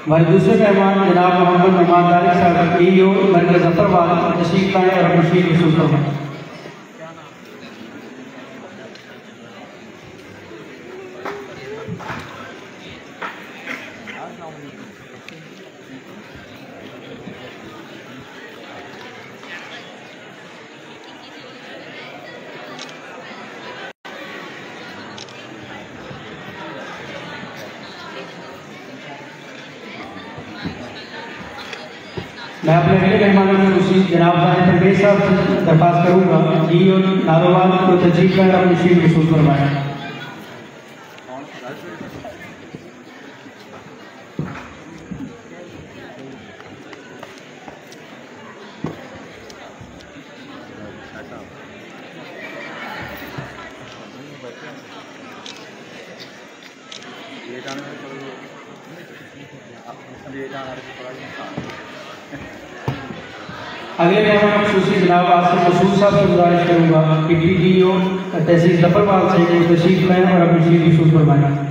हमारे दूसरे मेहमान जनाब मोहम्मद नमान तारिक साहब ईओ मरकज़ जफरवाद तशरीफ लाएं और अपनी शीट वसूल करवाएं। मैं अपने अगले मेहमानों में खुशी जनाब परवेज साहब से दरख्वास्त करूँगा ईओ नारोवाल को तशरीफ लाएं और अपनी शीट वसूल करवाएं। अगले मेहमान खुशी जनाब आसिफ मसूद साहब से गुजारिश करूँगा कि DDO तहसील जफरवाद से तशरीफ लाएं और अपनी शीट वसूल करवाएं।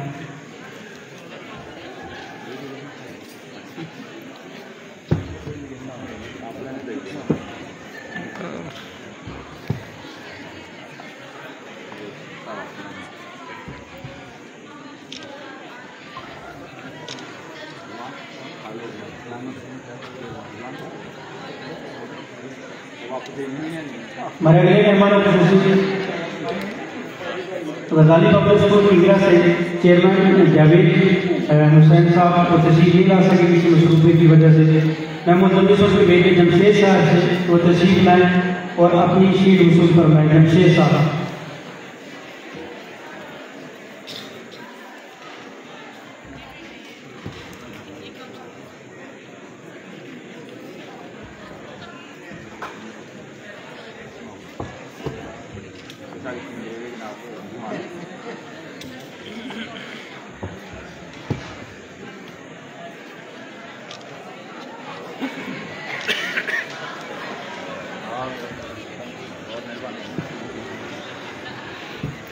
हमारे अगले मेहमानों को गजाली पब्लिक स्कूल इंदिरा से चेयरमैन जावेद हुसैन साहब को तशरीफ नहीं ला सके किसी मसरूफी की वजह से। मैं मुतलबिस के बेटे जमशेद साहब से वो तशरीफ लाएं और अपनी शीट वसूल करवाएं। जमशेद साहब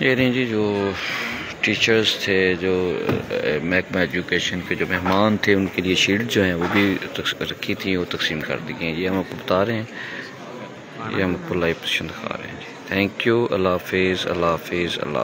ये नहीं जी, जो टीचर्स थे, जो महकमा एजुकेशन के जो मेहमान थे, उनके लिए शीट जो हैं वो भी रखी थी, वो तकसीम कर दी गई। ये हम आपको बता रहे हैं, ये हम आपको लाइव पोजीशन दिखा रहे हैं जी। Thank you. अल्लाह हाफिज़, अल्लाह हाफिज़, अल्लाह।